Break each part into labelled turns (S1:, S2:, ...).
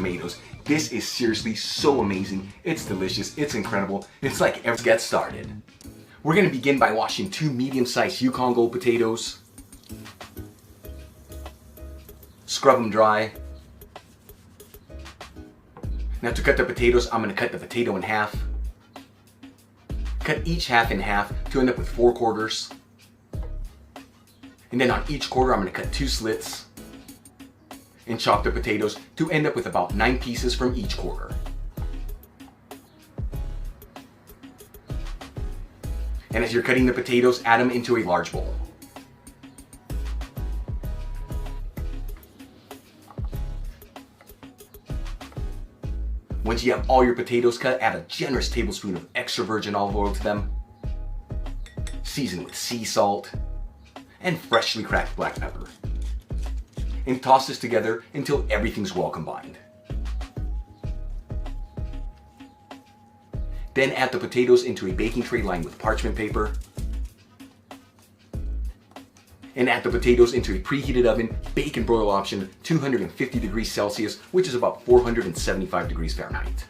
S1: tomatoes. This is seriously so amazing. It's delicious, it's incredible. It's like, let's get started. We're gonna begin by washing 2 medium-sized Yukon Gold potatoes. Scrub them dry. Now to cut the potatoes, I'm gonna cut the potato in half. Cut each half in half to end up with 4 quarters. And then on each quarter, I'm gonna cut 2 slits. And chop the potatoes to end up with about 9 pieces from each quarter. And as you're cutting the potatoes, add them into a large bowl. Once you have all your potatoes cut, add a generous tablespoon of extra virgin olive oil to them. Season with sea salt and freshly cracked black pepper. And toss this together until everything's well combined. Then add the potatoes into a baking tray lined with parchment paper. And add the potatoes into a preheated oven, bake and broil option, 250 degrees Celsius, which is about 475 degrees Fahrenheit.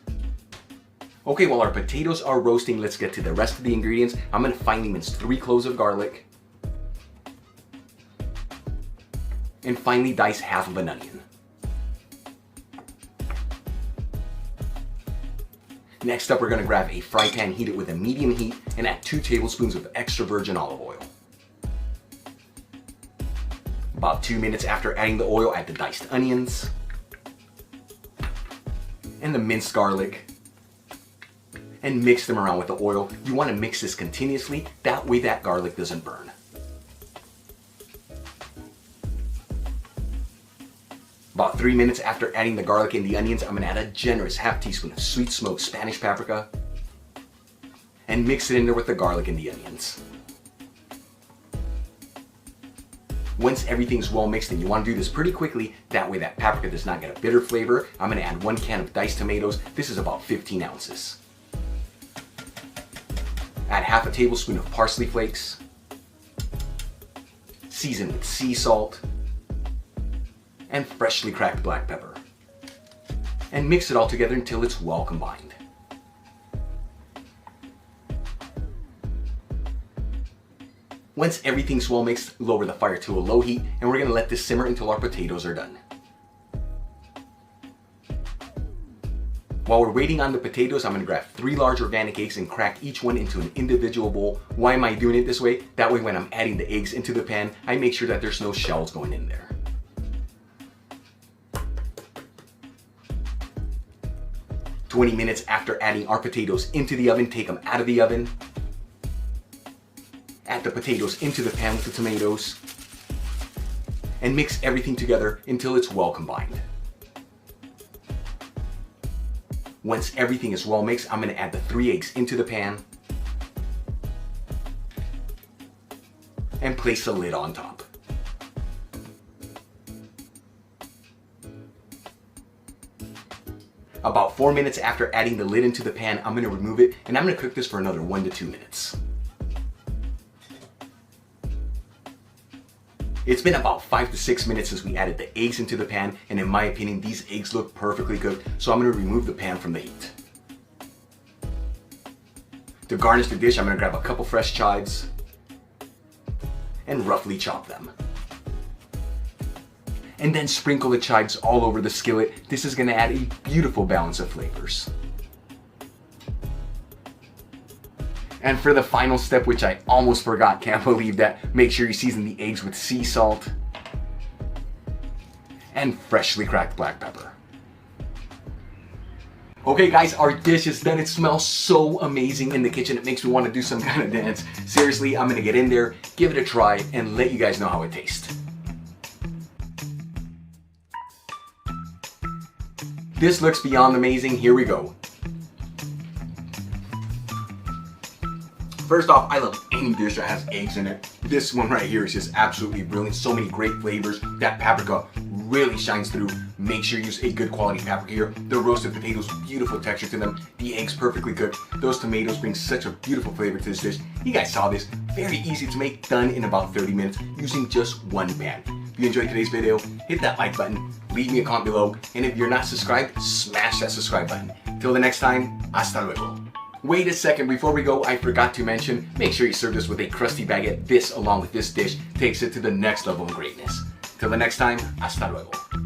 S1: Okay, while our potatoes are roasting, let's get to the rest of the ingredients. I'm gonna finely mince 3 cloves of garlic. And finely dice half of an onion. Next up, we're gonna grab a fry pan, heat it with a medium heat, and add 2 tablespoons of extra virgin olive oil. About 2 minutes after adding the oil, add the diced onions and the minced garlic and mix them around with the oil. You want to mix this continuously, that way that garlic doesn't burn. About 3 minutes after adding the garlic and the onions, I'm going to add a generous half teaspoon of sweet smoked Spanish paprika and mix it in there with the garlic and the onions. Once everything's well mixed, and you want to do this pretty quickly, that way that paprika does not get a bitter flavor, I'm going to add 1 can of diced tomatoes. This is about 15 ounces. Add half a tablespoon of parsley flakes. Season with sea salt and freshly cracked black pepper. And mix it all together until it's well combined. Once everything's well mixed, lower the fire to a low heat, and we're gonna let this simmer until our potatoes are done. While we're waiting on the potatoes, I'm gonna grab 3 large organic eggs and crack each one into an individual bowl. Why am I doing it this way? That way when I'm adding the eggs into the pan, I make sure that there's no shells going in there. "20 minutes after adding our potatoes into the oven, take them out of the oven. Add the potatoes into the pan with the tomatoes and mix everything together until it's well combined. Once everything is well mixed, I'm going to add the 3 eggs into the pan and place the lid on top. About 4 minutes after adding the lid into the pan, I'm going to remove it, and I'm going to cook this for another 1 to 2 minutes. It's been about 5 to 6 minutes since we added the eggs into the pan, and in my opinion, these eggs look perfectly cooked, so I'm going to remove the pan from the heat. To garnish the dish, I'm going to grab a couple fresh chives and roughly chop them. And then sprinkle the chives all over the skillet. This is going to add a beautiful balance of flavors. And for the final step, which I almost forgot, can't believe that, make sure you season the eggs with sea salt and freshly cracked black pepper. Okay guys, our dish is done. It smells so amazing in the kitchen. It makes me want to do some kind of dance. Seriously, I'm gonna get in there, give it a try, and let you guys know how it tastes. This looks beyond amazing. Here we go. First off, I love any dish that has eggs in it. This one right here is just absolutely brilliant. So many great flavors. That paprika really shines through. Make sure you use a good quality paprika here. The roasted potatoes, beautiful texture to them. The eggs perfectly cooked. Those tomatoes bring such a beautiful flavor to this dish. You guys saw this. Very easy to make, done in about 30 minutes using just one pan. If you enjoyed today's video, hit that like button, leave me a comment below, and if you're not subscribed, smash that subscribe button. Till the next time, hasta luego. Wait a second, before we go, I forgot to mention, make sure you serve this with a crusty baguette. This, along with this dish, takes it to the next level of greatness. Till the next time, hasta luego.